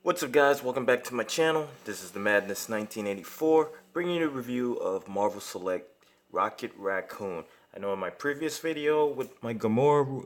What's up guys, welcome back to my channel. This is the Madness 1984, bringing you a review of Marvel Select Rocket Raccoon. I know in my previous video with my Gamora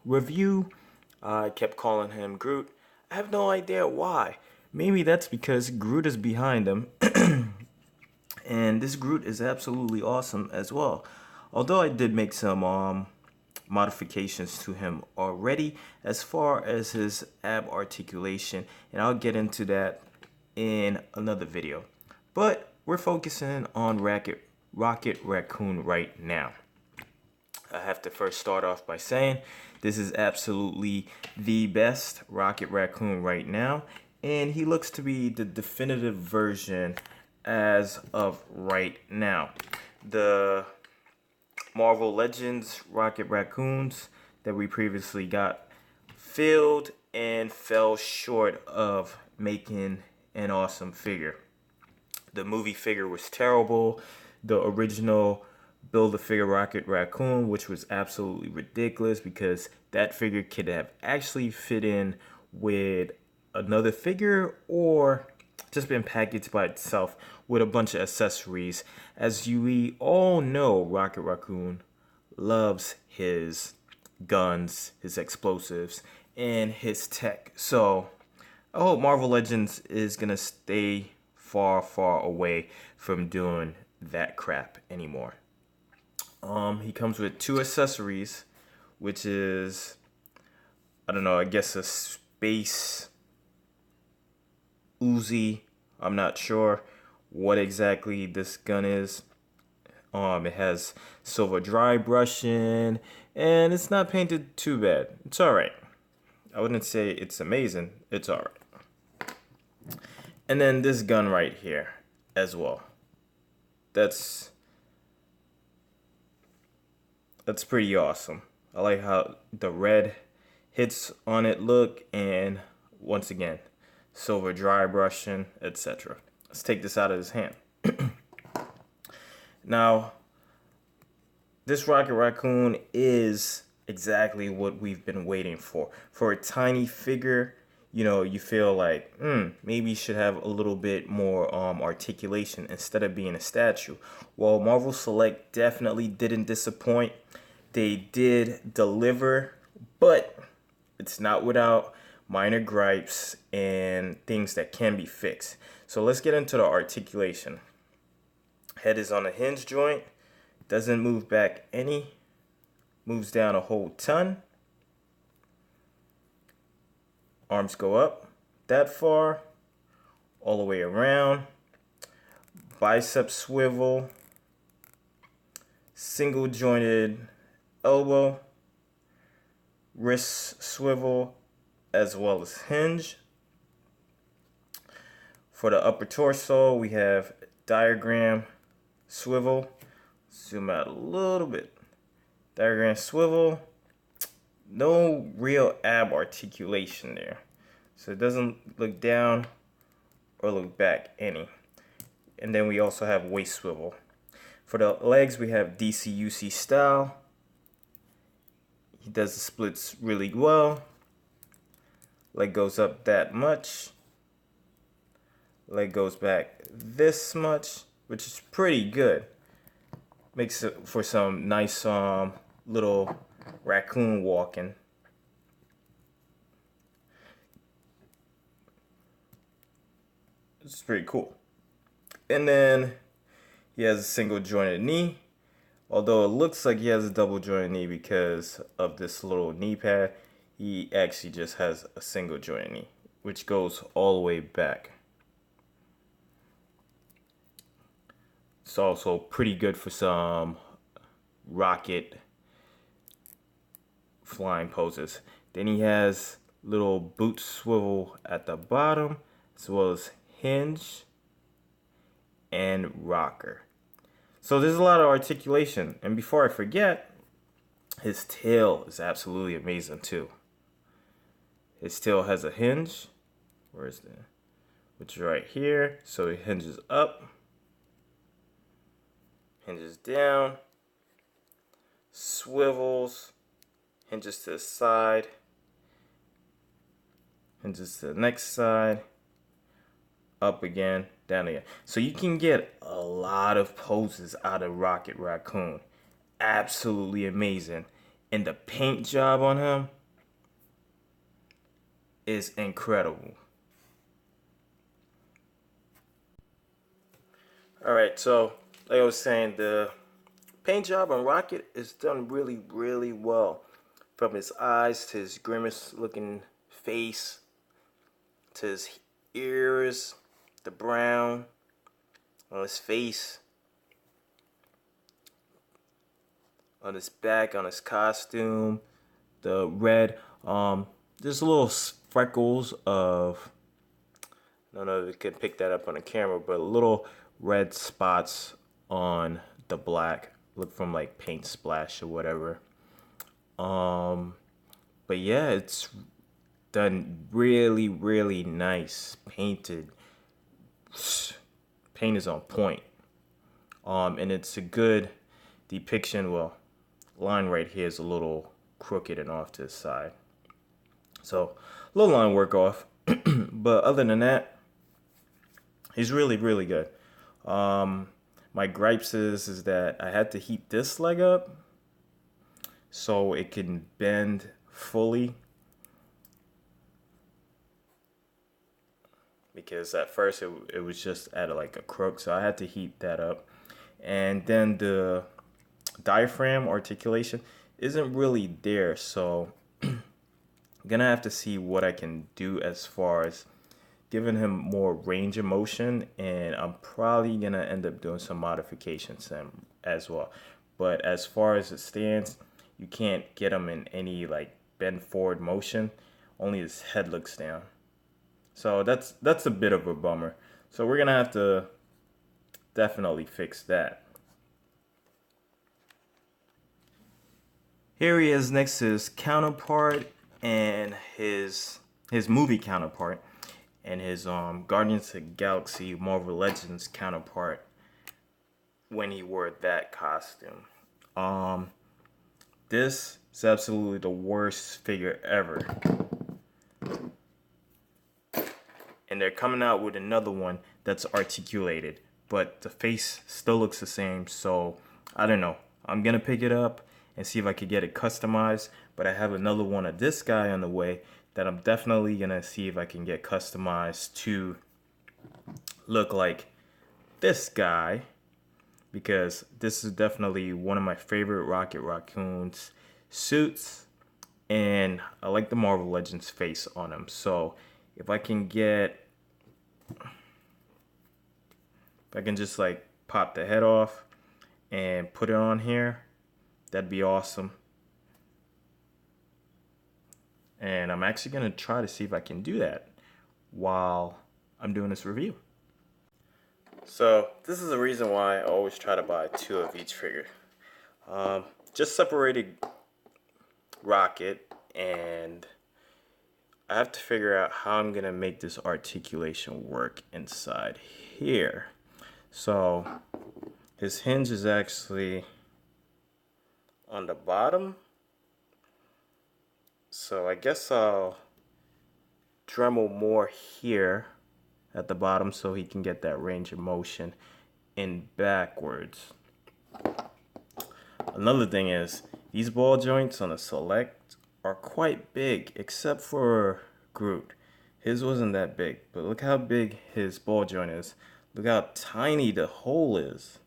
review, I kept calling him Groot. I have no idea why. Maybe that's because Groot is behind him, and this Groot is absolutely awesome as well. Although I did make some modifications to him already as far as his ab articulation, and I'll get into that in another video. But we're focusing on Rocket Raccoon right now. I have to first start off by saying this is absolutely the best Rocket Raccoon right now, and he looks to be the definitive version as of right now. The Marvel Legends Rocket Raccoons that we previously got failed and fell short of making an awesome figure. The movie figure was terrible. The original Build-A-Figure Rocket Raccoon, which was absolutely ridiculous because that figure could have actually fit in with another figure or just been packaged by itself with a bunch of accessories. As we all know, Rocket Raccoon loves his guns, his explosives, and his tech. So I hope Marvel Legends is gonna stay far away from doing that crap anymore. He comes with two accessories, which is, I don't know, I guess a space Uzi. I'm not sure what exactly this gun is. It has silver dry brushing, and it's not painted too bad. It's alright. I wouldn't say it's amazing. It's alright. And then this gun right here as well. That's pretty awesome. I like how the red hits on it look, and once again, silver dry brushing, etc. Let's take this out of his hand. Now, this Rocket Raccoon is exactly what we've been waiting for. For a tiny figure, you know, you feel like, maybe you should have a little bit more articulation instead of being a statue. Well, Marvel Select definitely didn't disappoint. They did deliver, but it's not without minor gripes and things that can be fixed. So let's get into the articulation. Head is on a hinge joint, doesn't move back any, moves down a whole ton. Arms go up that far, all the way around. Bicep swivel, single jointed elbow, wrist swivel, as well as hinge. For the upper torso, we have diagram swivel. Zoom out a little bit. Diagram swivel. No real ab articulation there. So it doesn't look down or look back any. And then we also have waist swivel. For the legs, we have DCUC style. He does the splits really well. Leg goes up that much. Leg goes back this much, which is pretty good. Makes it for some nice little raccoon walking. It's pretty cool. And then he has a single jointed knee. Although it looks like he has a double jointed knee because of this little knee pad, he actually just has a single jointed knee, which goes all the way back. It's also pretty good for some rocket flying poses. Then he has little boot swivel at the bottom, as well as hinge and rocker. So there's a lot of articulation. And before I forget, his tail is absolutely amazing too. His tail has a hinge. Where is that? Which is right here. So it hinges up, hinges down, swivels, hinges to the side, hinges to the next side, up again, down again. So you can get a lot of poses out of Rocket Raccoon. Absolutely amazing. And the paint job on him is incredible. Alright, so like I was saying, the paint job on Rocket is done really, really well. From his eyes to his grimace looking face to his ears, the brown on his face, on his back, on his costume, the red. There's little freckles of, I don't know if you can pick that up on the camera, but little red spots on the black. Look from like paint splash or whatever. But yeah, it's done really, really nice. Painted. Paint is on point. And it's a good depiction. Well, line right here is a little crooked and off to the side. So, little line work off. But other than that, he's really, really good. My gripes is that I had to heat this leg up so it can bend fully, because at first it was just at like a crook, so I had to heat that up. And then the diaphragm articulation isn't really there, so I'm gonna have to see what I can do as far as giving him more range of motion, and I'm probably gonna end up doing some modifications as well. But as far as it stands, you can't get him in any like bend forward motion. Only his head looks down. So that's a bit of a bummer. So we're gonna have to definitely fix that. Here he is next to his counterpart and his movie counterpart and his Guardians of the Galaxy Marvel Legends counterpart when he wore that costume. This is absolutely the worst figure ever. And they're coming out with another one that's articulated, but the face still looks the same, so I don't know. I'm gonna pick it up and see if I could get it customized, but I have another one of this guy on the way that I'm definitely gonna see if I can get customized to look like this guy, because this is definitely one of my favorite Rocket Raccoon's suits, and I like the Marvel Legends face on him. So if I can just like pop the head off and put it on here, that'd be awesome. And I'm actually gonna try to see if I can do that while I'm doing this review. So this is the reason why I always try to buy two of each figure. Just separated Rocket, and I have to figure out how I'm gonna make this articulation work inside here. So his hinge is actually on the bottom, so I guess I'll Dremel more here at the bottom so he can get that range of motion in backwards. Another thing is, these ball joints on the Select are quite big, except for Groot. His wasn't that big, but look how big his ball joint is. Look how tiny the hole is.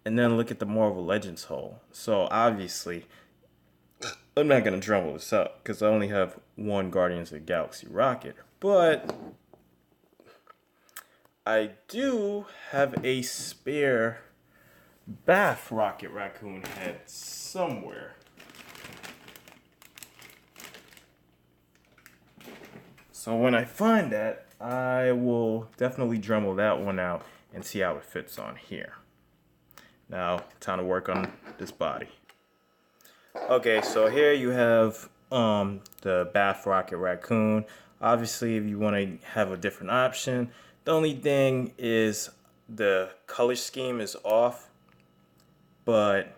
And then look at the Marvel Legends hole. So obviously, I'm not going to Dremel this up because I only have one Guardians of the Galaxy Rocket. But I do have a spare Bath Rocket Raccoon head somewhere. So when I find that, I will definitely Dremel that one out and see how it fits on here. Now, time to work on this body. Okay, so here you have the Bath Rocket Raccoon. Obviously, if you want to have a different option, the only thing is the color scheme is off. But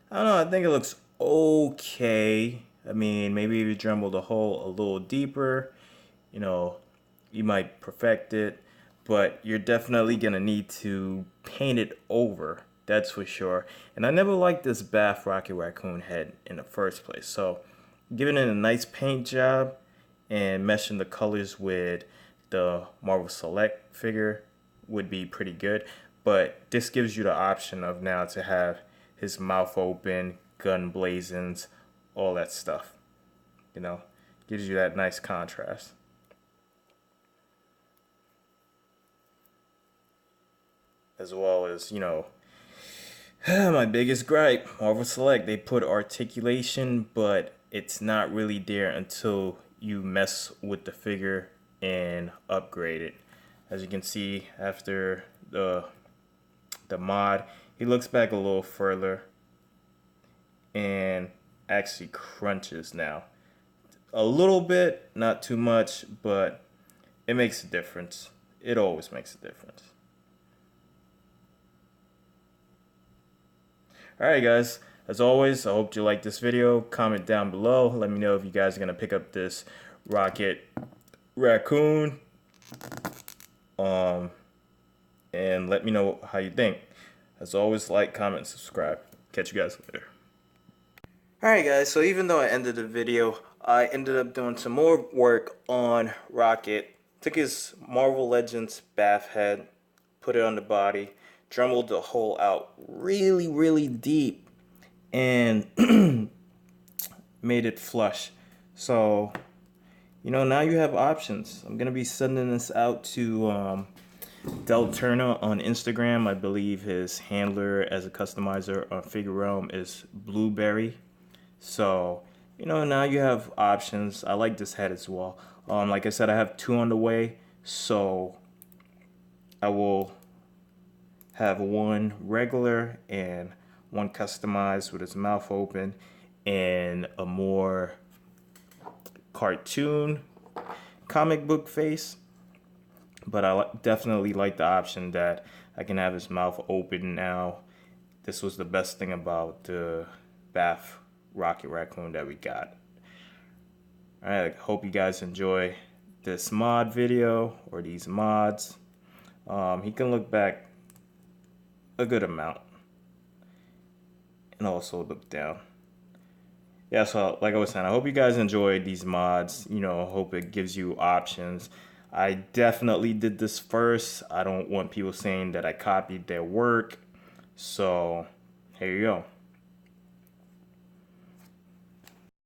I don't know, I think it looks okay. I mean, maybe if you Dremel the hole a little deeper, you you might perfect it, but you're definitely gonna need to paint it over, that's for sure. And I never liked this Bath Rocket Raccoon head in the first place, so giving it a nice paint job and meshing the colors with the Marvel Select figure would be pretty good. But this gives you the option of now to have his mouth open, gun blazons, all that stuff. You know, gives you that nice contrast. As well as, you know, my biggest gripe, Marvel Select, they put articulation, but it's not really there until you mess with the figure and upgrade it. As you can see, after the mod, he looks back a little further and actually crunches now. A little bit, not too much, but it makes a difference. It always makes a difference. Alright guys, as always, I hope you liked this video. Comment down below. Let me know if you guys are going to pick up this Rocket Raccoon. And let me know how you think. As always, like, comment, subscribe. Catch you guys later. Alright guys, so even though I ended the video, I ended up doing some more work on Rocket. Took his Marvel Legends bath head, put it on the body, dremeled the hole out really deep, and made it flush. So, you know, now you have options. I'm going to be sending this out to Del Turner on Instagram. I believe his handler as a customizer on Figure Realm is Blueberry. So, you know, now you have options. I like this head as well. Like I said, I have 2 on the way, so I will have 1 regular and 1 customized with his mouth open and a more cartoon comic book face. But I definitely like the option that I can have his mouth open now. This was the best thing about the Bath Rocket Raccoon that we got. Alright, I hope you guys enjoy this mod video or these mods. He can look back a good amount and also look down. Yeah, so like I was saying, I hope you guys enjoyed these mods. You know, I hope it gives you options. I definitely did this first. I don't want people saying that I copied their work. So here you go.